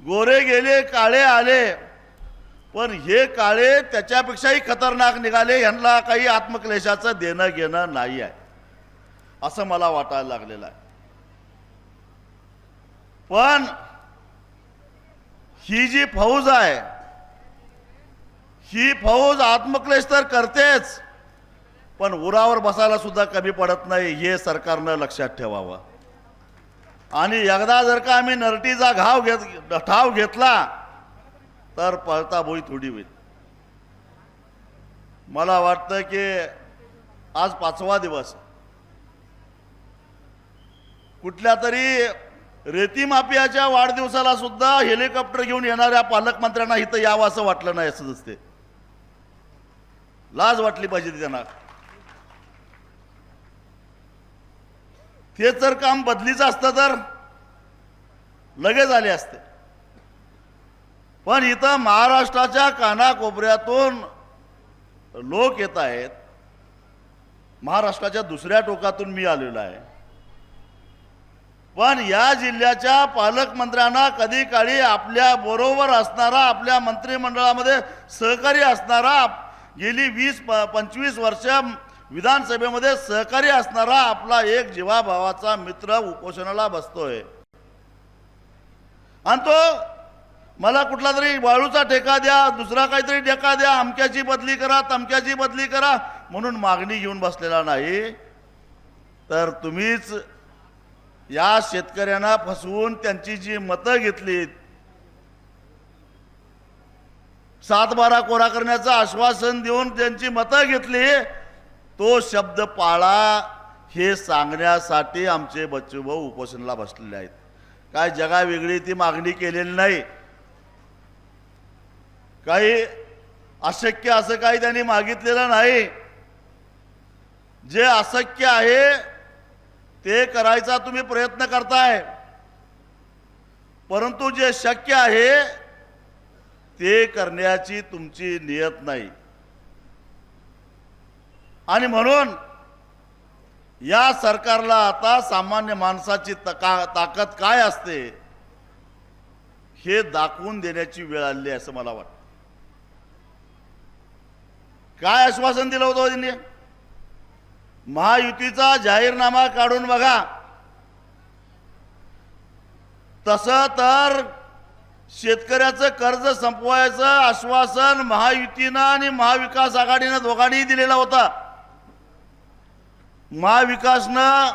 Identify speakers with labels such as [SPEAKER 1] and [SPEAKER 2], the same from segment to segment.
[SPEAKER 1] गोरे गेले काळे आले, पण हे काळे त्याच्यापेक्षाही खतरनाक निघाले. यांना काही आत्मक्लेशाचं देणं घेणं नाही आहे असं मला वाटायला लागलेलं आहे. पण ही जी फौज आहे, ही फौज आत्मक्लेश तर करतेच, पण उरावर बसायला सुद्धा कमी पडत नाही, हे सरकारनं लक्षात ठेवावं. आणि एकदा जर का आम्ही नरटीचा ठाव घेतला तर पळता बोई थोडी होईल. मला वाटतं की आज 5वा दिवस, कुठल्या तरी रेती माफियाच्या वाढदिवसाला सुद्धा हेलिकॉप्टर घेऊन येणाऱ्या पालकमंत्र्यांना इथं यावं असं वाटलं नाही. असं दिसते, लाज वाटली पाहिजे त्यांना. ते जर काम बदलीचं असतं तर लगेच आले असते, पण इथं महाराष्ट्राच्या कानाकोपऱ्यातून लोक येत आहेत. महाराष्ट्राच्या दुसऱ्या टोकातून मी आलेलो आहे, पण या जिल्ह्याच्या पालकमंत्र्यांना कधी काळी आपल्या बरोबर असणारा, आपल्या मंत्रिमंडळामध्ये सहकारी असणारा, गेली 20-25 वर्ष विधानसभेमध्ये सहकारी असणारा आपला एक जीवाभावाचा मित्र उपोषणाला बसतोय. आणि तो मला कुठला तरी वाळूचा ठेका द्या, दुसरा काहीतरी ठेका द्या, अमक्याची बदली करा, तमक्याची बदली करा म्हणून मागणी घेऊन बसलेला नाही. तर तुम्हीच या शेतकऱ्यांना फसवून त्यांची जी मतं घेतलीत, 7-12 कोरा करण्याचं आश्वासन देऊन त्यांची मतं घेतली, तो शब्द पाळा हे सांगण्यासाठी आमचे बच्चूभाऊ उपोषणाला बसलेले आहेत. काय जगा वेगळी ती मागणी केलेली नाही, काही अशक्य असं काही त्यांनी मागितलेलं नाही. जे अशक्य आहे ते करायचा तुम्ही प्रयत्न करताय, परंतु जे शक्य आहे ते करण्याची तुमची नियत नाही. आणि म्हणून या सरकारला आता सामान्य माणसाची ताकद काय असते हे दाखवून देण्याची वेळ आली आहे असं मला वाटतं. काय आश्वासन दिलं होतं त्यांनी? महायुतीचा जाहीरनामा काढून बघा. तसं तर शेतकऱ्याचं कर्ज संपवायचं आश्वासन महायुतीनं आणि महाविकास आघाडीनं दोघांनीही दिलेला होता. महाविकासनं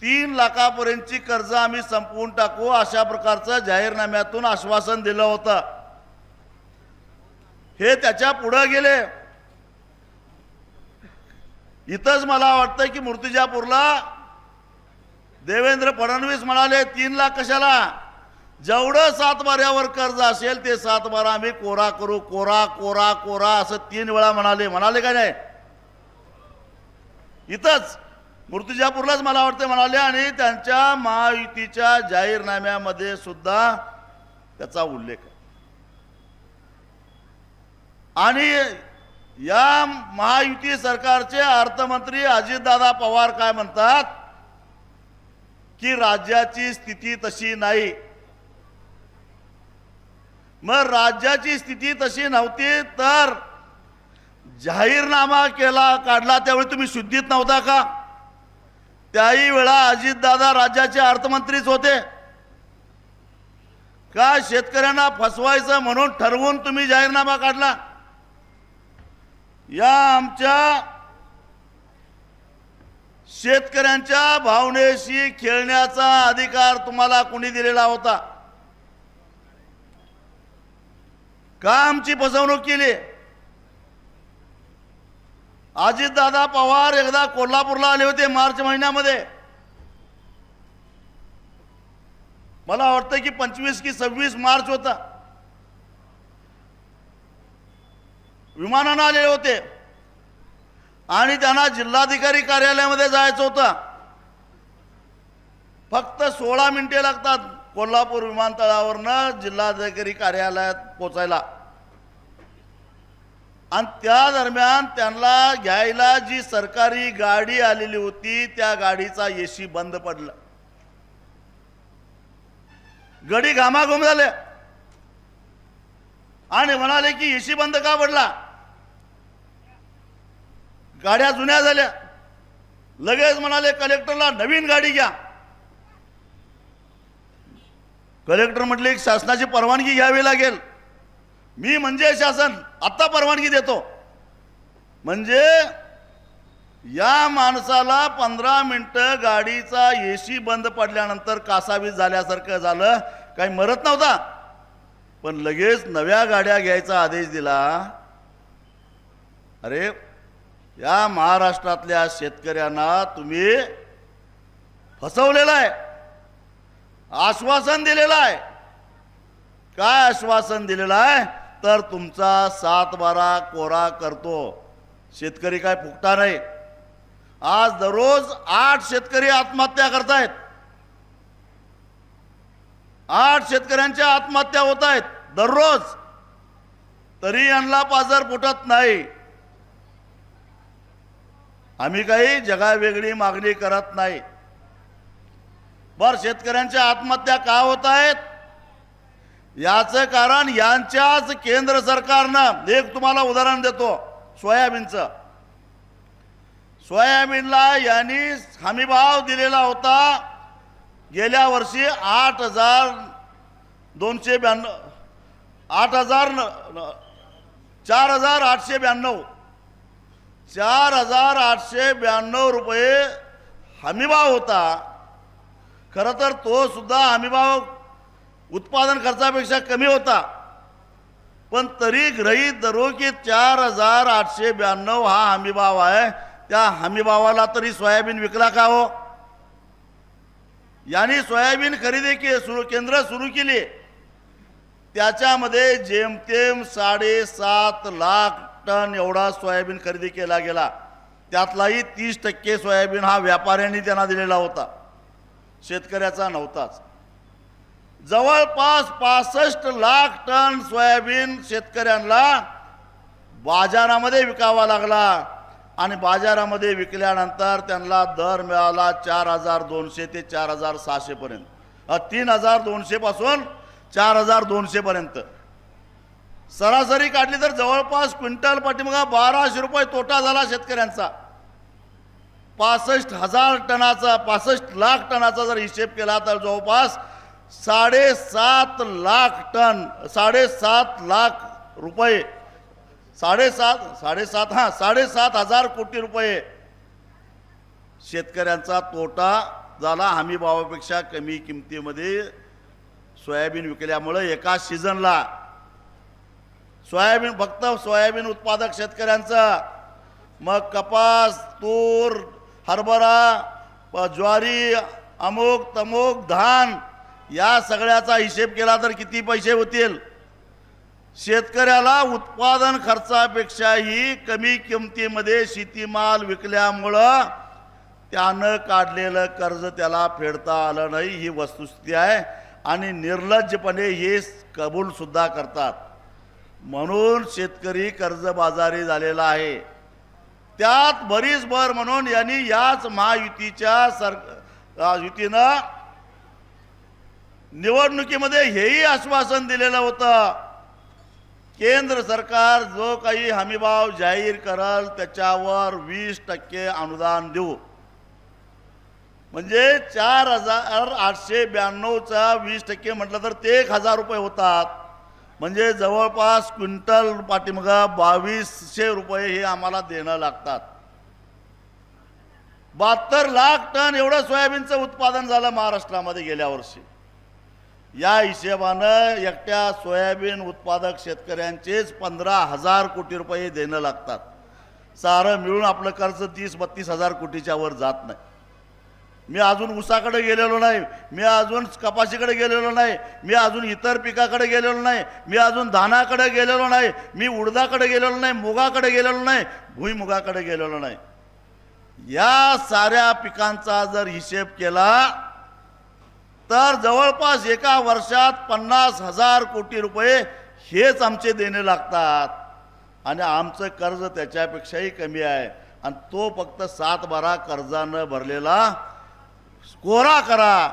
[SPEAKER 1] 3 लाखापर्यंतची कर्ज आम्ही संपवून टाकू अशा प्रकारचं जाहीरनाम्यातून आश्वासन दिलं होतं. हे त्याच्या पुढे गेले. इथंच मला वाटतं की मूर्तिजापूरला देवेंद्र फडणवीस म्हणाले 3 लाख कशाला, जेवढं 7-बाऱ्यावर कर्ज असेल ते 7-बारा आम्ही कोरा करू, कोरा कोरा कोरा असं 3 वेळा म्हणाले का नाही? इथंच मूर्तिजापूरलाच मला वाटतं म्हणाले. आणि त्यांच्या महायुतीच्या जाहीरनाम्यामध्ये सुद्धा त्याचा उल्लेख आहे. आणि या महायुती सरकारचे अर्थमंत्री अजितदादा पवार काय म्हणतात की राज्याची स्थिती तशी नाही. मग राज्याची स्थिती तशी नव्हती तर जाहीरनामा काढला त्यावेळी तुम्ही शुद्धीत नव्हता का? त्याही वेळा अजितदादा राज्याचे अर्थमंत्रीच होते का? शेतकऱ्यांना फसवायचं म्हणून ठरवून तुम्ही जाहीरनामा काढला? या आमच्या शेतकऱ्यांच्या भावनेशी खेळण्याचा अधिकार तुम्हाला कोणी दिलेला होता का? आमची फसवणूक केली. अजितदादा पवार एकदा कोल्हापूरला आले होते मार्च महिन्यामध्ये. मला वाटतं की 25 की 26 मार्च होता. विमानाने आले होते आणि त्यांना जिल्हाधिकारी कार्यालयामध्ये जायचं होतं. फक्त 16 मिनिटे लागतात कोल्हापूर विमानतळावरनं जिल्हाधिकारी कार्यालयात पोचायला. आणि त्या दरम्यान त्यांना घ्यायला जी सरकारी गाडी आलेली होती त्या गाडीचा एसी बंद पडला. गडी घामाघूम झाले आणि म्हणाले की एसी बंद का पडला, गाड्या जुन्या झाल्या. लगेच म्हणाले कलेक्टरला नवीन गाडी घ्या. कलेक्टर म्हटले की शासनाची परवानगी घ्यावी लागेल. मी म्हणजे शासन आता परवानगी देतो. म्हणजे या माणसाला 15 मिनिटं गाडीचा एसी बंद पडल्यानंतर कासावीस झाल्यासारखं झालं. काही मरत नव्हता, पण लगेच नव्या गाड्या घ्यायचा आदेश दिला. अरे या महाराष्ट्रातल्या शेतकऱ्यांना तुम्ही फसवलेलं आहे, आश्वासन दिलेलं आहे. काय आश्वासन दिलेलं आहे, तर तुमचा 7-12 कोरा करतो. शेतकरी काय फुकटा नाही. आज दररोज 8 शेतकरी आत्महत्या करतायत. 8 शेतकऱ्यांच्या आत्महत्या होत आहेत दररोज, तरी यांना पाजर फुटत नाही. आम्ही काही जगावेगळी मागणी करत नाही. बर शेतकऱ्यांच्या आत्महत्या का होत आहेत, याचं कारण यांच्याच केंद्र सरकारनं. एक तुम्हाला उदाहरण देतो सोयाबीनचं. सोयाबीनला यांनी हमीभाव दिलेला होता गेल्या वर्षी 8,292 4,892 रुपये हमीभाव होता. खरं तर तो सुद्धा हमीभाव उत्पादन खर्चापेक्षा कमी होता, पण तरी गृहीत धरू की 4,892 हा हमीभाव आहे. त्या हमीभावाला तरी सोयाबीन विकला का हो? यांनी सोयाबीन खरेदी केंद्र सुरू केली. त्याच्यामध्ये जेमतेम 7.5 लाख टन एवढा सोयाबीन खरेदी केला गेला. त्यातलाही 30% सोयाबीन हा व्यापाऱ्यांनी त्यांना दिलेला होता, शेतकऱ्याचा नव्हताच. जवळपास 65 लाख टन सोयाबीन शेतकऱ्यांना बाजारामध्ये विकावा लागला आणि बाजारामध्ये विकल्यानंतर त्यांना दर मिळाला 4,200 ते 4,600 पर्यंत. 3,200 पासून 4,200 पर्यंत सरासरी काढली तर जवळपास क्विंटल पाठीमागे 1,200 रुपये तोटा झाला शेतकऱ्यांचा. 65,000 टनाचा 65 लाख टनाचा जर हिशेब केला तर जवळपास 7.5 लाख टन 7.5 लाख रुपये 7.5 कोटी रुपये शेतकऱ्यांचा तोटा झाला. हमी भावापेक्षा कमी किमतीमध्ये सोयाबीन विकल्यामुळे एका सीझनला सोयाबीन फक्त सोयाबीन उत्पादक शेतकऱ्यांचा, मग कपास, तूर, हरभरा, ज्वारी, अमुक तमुक, धान या सगळ्याचा हिशेब केला तर किती पैसे होतील? शेतकऱ्याला उत्पादन खर्चापेक्षाही कमी किमतीमध्ये शेतीमाल विकल्यामुळं त्यानं काढलेलं कर्ज त्याला फेडता आलं नाही, ही वस्तुस्थिती आहे. आणि निर्लज्जपणे हे कबूल सुद्धा करतात. म्हणून शेतकरी कर्जबाजारी झालेला आहे. त्यात बरीच भर म्हणून यांनी याच महायुतीच्या युतीनं निवडणुकीमध्ये हेही आश्वासन दिलेलं होतं, केंद्र सरकार जो काही हमीभाव जाहीर करल त्याच्यावर 20% अनुदान देऊ. म्हणजे 4,892चा 20% म्हटलं तर ते 1,000 रुपये होतात. म्हणजे जवळपास क्विंटल पाठीमागे 2,200 रुपये हे आम्हाला देणं लागतात. 72 लाख टन एवढं सोयाबीनचं उत्पादन झालं महाराष्ट्रामध्ये गेल्या वर्षी. या हिशेबानं एकट्या सोयाबीन उत्पादक शेतकऱ्यांचेच 15,000 कोटी रुपये देणं लागतात. सारं मिळून आपलं कर्ज 30-32 हजार कोटीच्या वर जात नाही. मी अजून ऊसाकडे गेलेलो नाही, मी अजून कपाशीकडे गेलेलो नाही, मी अजून इतर पिकाकडे गेलेलो नाही, मी अजून धानाकडे गेलेलो नाही, मी उडदाकडे गेलेलो नाही, मुगाकडे गेलेलो नाही, भुईमुगाकडे गेलेलो नाही. या साऱ्या पिकांचा जर हिशेब केला तर जवळपास एका वर्षात 50,000 कोटी रुपये हेच आमचे देणे लागतात. आणि आमचं कर्ज त्याच्यापेक्षाही कमी आहे. आणि तो फक्त 7-12 कर्जानं भरलेला कोरा करा,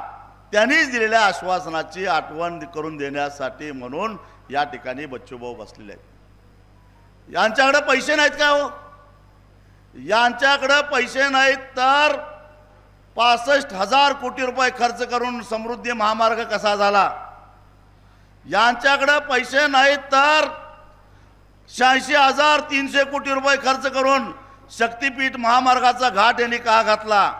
[SPEAKER 1] त्यांनीच दिलेल्या आश्वासनाची आठवण करून देण्यासाठी म्हणून या ठिकाणी बच्चूभाऊ बसलेले आहेत। यांच्याकडे पैसे नाहीत का हो? यांच्याकडे पैसे नाहीत तर 65,000 कोटी रुपये खर्च करून समृद्धी महामार्ग कसा झाला? यांच्याकडे पैसे नाहीत तर 86,300 कोटी रुपये खर्च करून शक्तीपीठ महामार्गाचा घाट यांनी का घातला?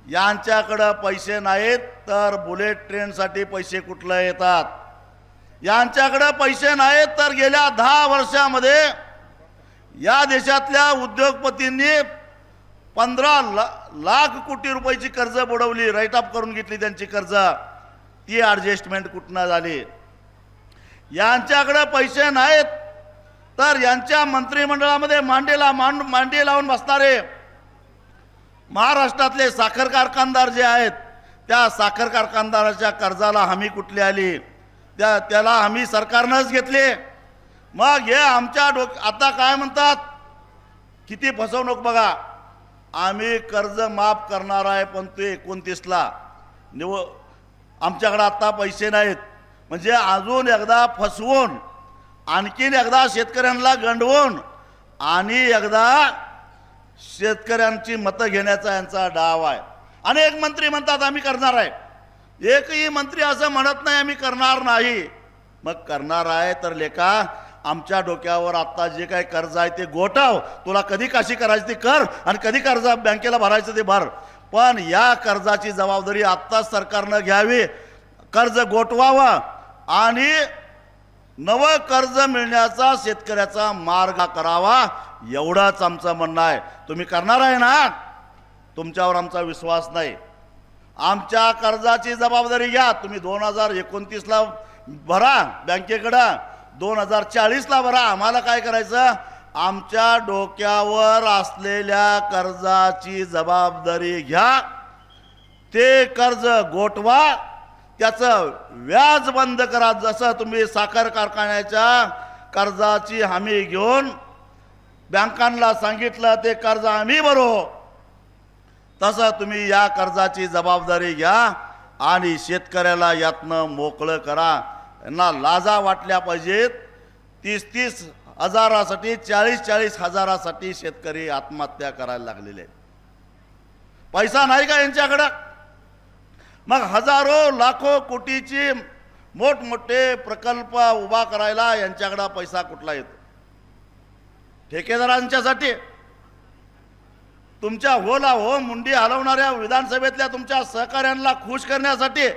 [SPEAKER 1] यांच्याकडे पैसे नाहीत तर बुलेट ट्रेनसाठी पैसे कुठले येतात? यांच्याकडे पैसे नाहीत तर गेल्या 10 वर्षामध्ये या देशातल्या उद्योगपतींनी 15 लाख कोटी रुपयाची कर्ज बुडवली, राईट ऑफ करून घेतली त्यांची कर्ज, ती ॲडजस्टमेंट कुठनं झाली? यांच्याकडे पैसे नाहीत तर यांच्या मंत्रिमंडळामध्ये मांडी लावून बसणारे महाराष्ट्रातले साखर कारखानदार जे आहेत, त्या साखर कारखानदाराच्या कर्जाला हमी कुठली आली? त्याला हमी सरकारनंच घेतली। मग हे आमच्या आता काय म्हणतात, किती फसवणूक बघा, आम्ही कर्ज माफ करणार आहे पण ते 29ला आमच्याकडे आता पैसे नाहीत, म्हणजे अजून एकदा फसवून, आणखीन एकदा शेतकऱ्यांना गंडवून आणि एकदा शेतकऱ्यांची मतं घेण्याचा यांचा डाव आहे। अनेक मंत्री म्हणतात आम्ही करणार आहे, एकही मंत्री असं म्हणत नाही आम्ही करणार नाही। मग करणार आहे तर लेका, आमच्या डोक्यावर आता जे काही कर्ज आहे ते गोठव, तुला कधी काशी करायची ते कर आणि कधी कर्ज बँकेला भरायचं ते भर, पण या कर्जाची जबाबदारी आत्ताच सरकारनं घ्यावी, कर्ज गोठवावं आणि नवं कर्ज मिळण्याचा शेतकऱ्याचा मार्ग करावा, एवढाच आमचं म्हणणं आहे। तुम्ही करणार आहे ना? तुमच्यावर आमचा विश्वास नाही। आमच्या कर्जाची जबाबदारी घ्या, तुम्ही 2029ला भरा बँकेकडं, 2040ला भरा, आम्हाला काय करायचं? आमच्या डोक्यावर असलेल्या कर्जाची जबाबदारी घ्या, ते कर्ज गोठवा, त्याचं व्याज बंद करा। जसं तुम्ही साखर कारखान्याच्या कर्जाची हमी घेऊन बँकांना सांगितलं ते कर्ज आम्ही भरू, तसं तुम्ही या कर्जाची जबाबदारी घ्या आणि शेतकऱ्याला यातनं मोकळं करा। यांना लाजा वाटल्या पाहिजेत। 30-30 हजारासाठी, 40-40 हजारासाठी शेतकरी आत्महत्या करायला लागलेले आहेत। पैसा नाही का यांच्याकडं? मग हजारो लाखो कोटीची मोठमोठे प्रकल्प उभा करायला यांच्याकडे पैसा कुठला येतो? ठेकेदारांच्यासाठी, तुमच्या होला हो मुंडी हलवणाऱ्या विधानसभेतल्या तुमच्या सहकाऱ्यांना खुश करण्यासाठी,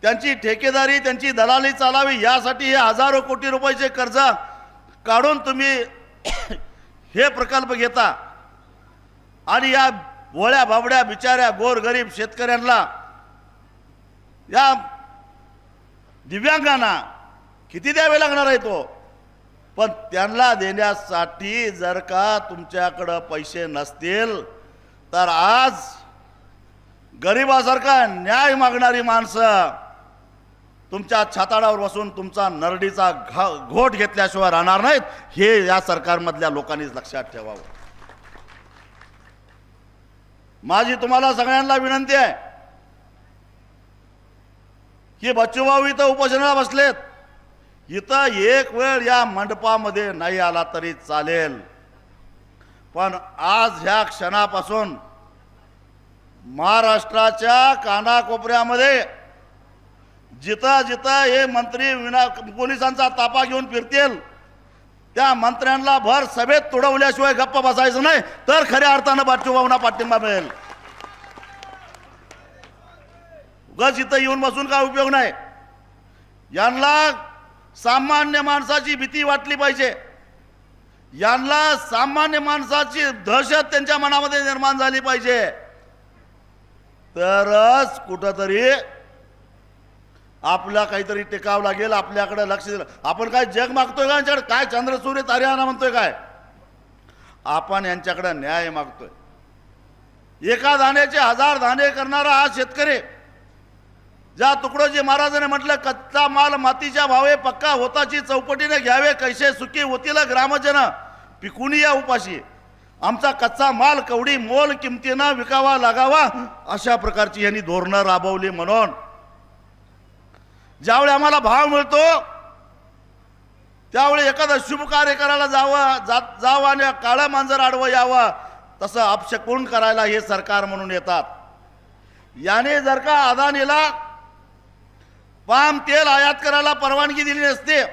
[SPEAKER 1] त्यांची ठेकेदारी, त्यांची दलाली चालावी यासाठी हे हजारो कोटी रुपयाचे कर्ज काढून तुम्ही हे प्रकल्प घेता आणि या भोळ्या बाबड्या बिचाऱ्या गोरगरीब शेतकऱ्यांना, या दिव्यांगांना किती द्यावे लागणार आहे तो? पण त्यांना देण्यासाठी जर का तुमच्याकडे पैसे नसतील तर आज गरिबासारखा न्याय मागणारी माणसं तुमच्या छाताडावर बसून तुमचा नरडीचा घोट घेतल्याशिवाय राहणार नाहीत, हे या सरकारमधल्या लोकांनीच लक्षात ठेवावं। माझी तुम्हाला सगळ्यांना विनंती आहे की बच्चूभाऊ इथं उपोषणाला बसलेत, इथं एक वेळ या मंडपामध्ये नाही आला तरी चालेल, पण आज ह्या क्षणापासून महाराष्ट्राच्या कानाकोपऱ्यामध्ये जिथं जिथं हे मंत्री पोलिसांचा ताफा घेऊन फिरतील त्या मंत्र्यांना भर सभेत तुडवल्याशिवाय गप्प बसायचं नाही, तर खऱ्या अर्थानं बच्चूभाऊंना पाठिंबा मिळेल। उगाच इथं येऊन बसून काय उपयोग नाही। यांना सामान्य माणसाची भीती वाटली पाहिजे, यांना सामान्य माणसाची दहशत त्यांच्या मनामध्ये निर्माण झाली पाहिजे, तरच कुठंतरी आपला काहीतरी टिकाव लागेल, आपल्याकडे लक्ष दिलं। आपण काय जग मागतोय का यांच्याकडे? काय चंद्र सूर्य ताऱ्याना म्हणतोय काय? आपण यांच्याकडे न्याय मागतोय। एका दाण्याचे 1000 दाणे करणारा हा शेतकरी, ज्या तुकडोजी महाराजांनी म्हटलं कच्चा माल मातीच्या भावे पक्का होताची चौपटीने घ्यावे, कैसे सुखी होतील ग्रामजन पिकुनी या उपाशी। आमचा कच्चा माल कवडी मोल किमतीनं विकावा लागावा अशा प्रकारची यांनी धोरणं राबवली। म्हणून ज्यावेळी आम्हाला भाव मिळतो त्यावेळी एखादं शुभ कार्य करायला जावं आणि काळं मांजर आडवं यावं तसं अपशकुन करायला हे सरकार म्हणून येतात। याने जर का अदानीला पाम तेल आयात करायला परवानगी दिली नसते,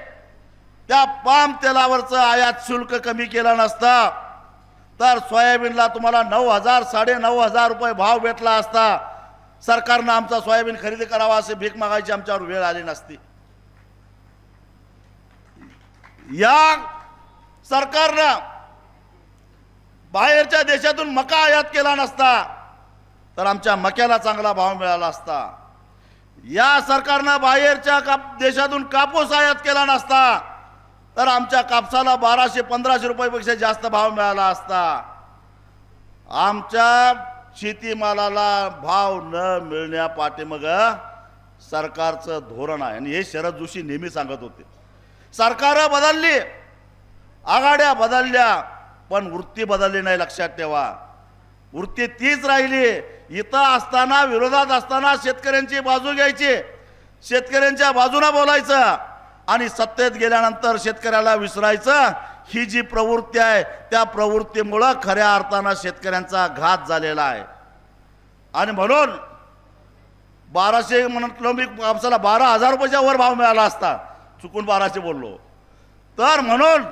[SPEAKER 1] त्या पाम तेलावरचं आयात शुल्क कमी केलं नसतं तर सोयाबीनला तुम्हाला 9,000 9,500 रुपये भाव भेटला असता। सरकारनं आमचा सोयाबीन खरेदी करावा असे भीक मागायची आमच्यावर वेळ आली नसती। या सरकारनं बाहेरच्या देशातून मका आयात केला नसता तर आमच्या मक्याला चांगला भाव मिळाला असता। या सरकारनं बाहेरच्या देशातून कापूस आयात केला नसता तर आमच्या कापसाला 1200-1500 रुपयापेक्षा जास्त भाव मिळाला असता। आमच्या शेतीमालाला भाव न मिळण्या पाठीमाग सरकारचं धोरण आहे आणि हे शरद जोशी नेहमी सांगत होते। सरकार बदलली, आघाड्या बदलल्या, पण वृत्ती बदलली नाही। लक्षात ठेवा, वृत्ती तीच राहिली। इथं असताना विरोधात असताना शेतकऱ्यांची बाजू घ्यायची, शेतकऱ्यांच्या बाजूने बोलायचं आणि सत्तेत गेल्यानंतर शेतकऱ्याला विसरायचं। ही जी प्रवृत्ती आहे त्या प्रवृत्तीमुळे खऱ्या अर्थानं शेतकऱ्यांचा घात झालेला आहे। आणि म्हणून 1200 म्हटलं मी कापसाला 12,000 रुपयाच्या वर भाव मिळाला असता, चुकून 1200 बोललो तर। म्हणून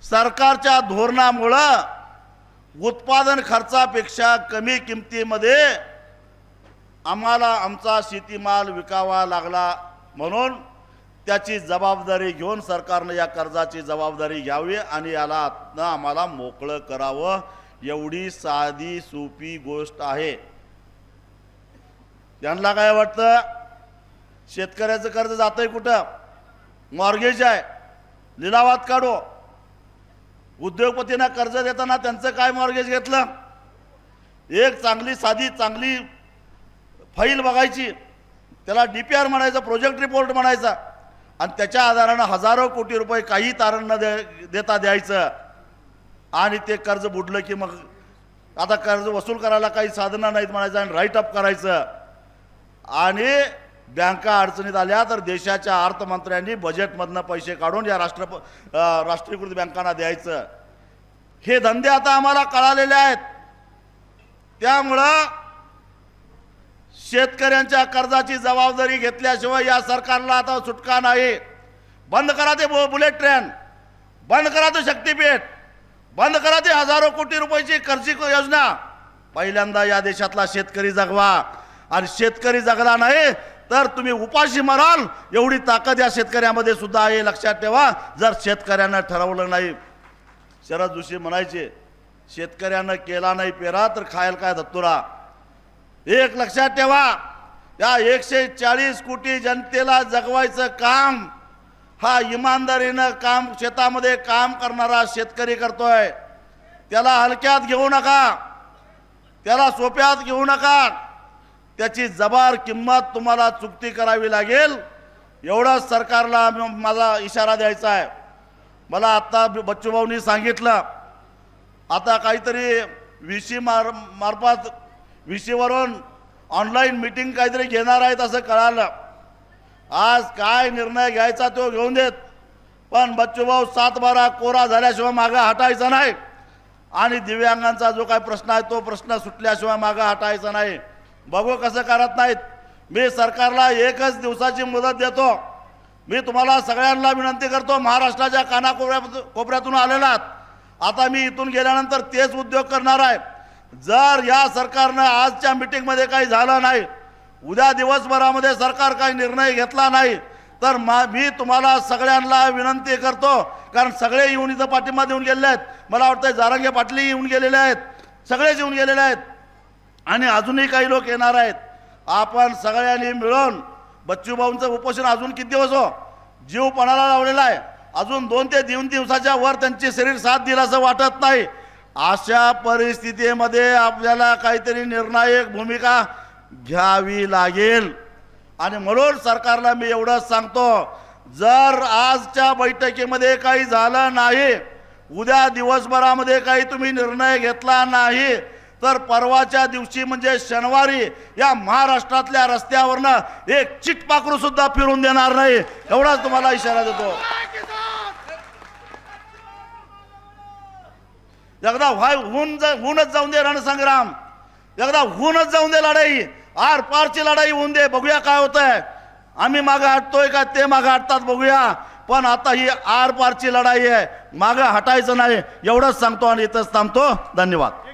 [SPEAKER 1] सरकारच्या धोरणामुळं उत्पादन खर्चापेक्षा कमी किमतीमध्ये आम्हाला आमचा शेतीमाल विकावा लागला। म्हणून त्याची जबाबदारी घेऊन सरकारने या कर्जाची जबाबदारी घ्यावी आणि याला आम्हाला मोकळं करावं। एवढी साधी सोपी गोष्ट आहे। त्यांना काय वाटतं, शेतकऱ्याचं कर्ज जातंय कुठं? मॉर्गेज आहे, लिलावात काढू। उद्योगपतींना कर्ज देताना त्यांचं काय मॉर्गेज घेतलं? एक चांगली साधी चांगली फाईल बघायची, त्याला DPR म्हणायचं, प्रोजेक्ट रिपोर्ट म्हणायचा आणि त्याच्या आधारानं हजारो कोटी रुपये काही तारण न देता द्यायचं आणि ते कर्ज बुडलं की मग आता कर्ज वसूल करायला काही साधनं नाहीत म्हणायचं आणि राईट अप करायचं। आणि बँका अडचणीत आल्या तर देशाच्या अर्थमंत्र्यांनी बजेटमधनं पैसे काढून या राष्ट्रीयकृत बँकांना द्यायचं। हे धंदे आता आम्हाला कळालेले आहेत। त्यामुळं शेतकऱ्यांच्या कर्जाची जबाबदारी घेतल्याशिवाय या सरकारला आता सुटका नाही। बंद करा ते बुलेट ट्रेन, बंद करा ते शक्तीपीठ, बंद करा ते हजारो कोटी रुपयाची कर्ज योजना। पहिल्यांदा या देशातला शेतकरी जगवा आणि शेतकरी जगला नाही तर तुम्ही उपाशी मराल एवढी ताकद या शेतकऱ्यामध्ये सुद्धा आहे। लक्षात ठेवा, जर शेतकऱ्यांना ठरवलं नाही, शरद जोशी म्हणायचे शेतकऱ्यांना केला नाही पेरा तर खायला काय धत्तुरा। एक लक्षात ठेवा, या 140 कोटी जनतेला जगवायचं काम हा इमानदारीनं काम शेतामध्ये काम करणारा शेतकरी करतोय। त्याला हलक्यात घेऊ नका, त्याला सोप्यात घेऊ नका, त्याची जबार किंमत तुम्हाला चुकती करावी लागेल। एवढंच सरकारला माझा इशारा द्यायचा आहे। मला आता बच्चूभाऊंनी सांगितलं आता काहीतरी VC मार्फत VCवरून ऑनलाईन मीटिंग काहीतरी घेणार आहेत असं कळालं। आज काय निर्णय घ्यायचा तो घेऊन देत, पण बच्चूभाऊ 7-12 कोरा झाल्याशिवाय मागे हटायचा नाही आणि दिव्यांगांचा जो काय प्रश्न आहे तो प्रश्न सुटल्याशिवाय मागे हटायचा नाही। बघू कसं करत नाहीत। मी सरकारला 1च दिवसाची मुदत देतो। मी तुम्हाला सगळ्यांना विनंती करतो, महाराष्ट्राच्या कानाकोपऱ्यातून आलेलात, आता मी इथून गेल्यानंतर तेच उद्योग करणार आहे। जर या सरकारनं आजच्या मीटिंगमध्ये काही झालं नाही, उद्या दिवसभरामध्ये सरकार काही निर्णय घेतला नाही तर मी तुम्हाला सगळ्यांना विनंती करतो, कारण सगळे येऊन इथं पाठिंबा देऊन गेलेले आहेत। मला वाटतं जारंगे पाटील येऊन गेलेले आहेत, सगळेच येऊन गेलेले आहेत आणि अजूनही काही लोक येणार आहेत। आपण सगळ्यांनी मिळून बच्चूभाऊंचं उपोषण अजून किती दिवस हो, जीव पणाला लावलेला आहे। अजून 2 ते 3 दिवसाच्या वर त्यांची शरीर साथ दिला असं वाटत नाही। अशा परिस्थितीमध्ये आपल्याला काहीतरी निर्णायक भूमिका घ्यावी लागेल आणि म्हणून सरकारला मी एवढंच सांगतो, जर आजच्या बैठकीमध्ये काही झालं नाही उद्या दिवसभरामध्ये काही तुम्ही निर्णय घेतला नाही तर परवाच्या दिवशी म्हणजे शनिवारी या महाराष्ट्रातल्या रस्त्यावरनं एक चिटपाखरू सुद्धा फिरून देणार नाही, एवढाच तुम्हाला इशारा देतो. एकदा होऊनच जाऊन दे रणसंग्राम, एकदा होऊनच जाऊन दे लढाई, आर पारची लढाई होऊन दे, बघूया काय होतंय. आम्ही मागे हटतोय का ते मागे हटतात बघूया, पण आता ही आर पारची लढाई आहे, मागे हटायचं नाही, एवढंच सांगतो आणि इथंच थांबतो. धन्यवाद.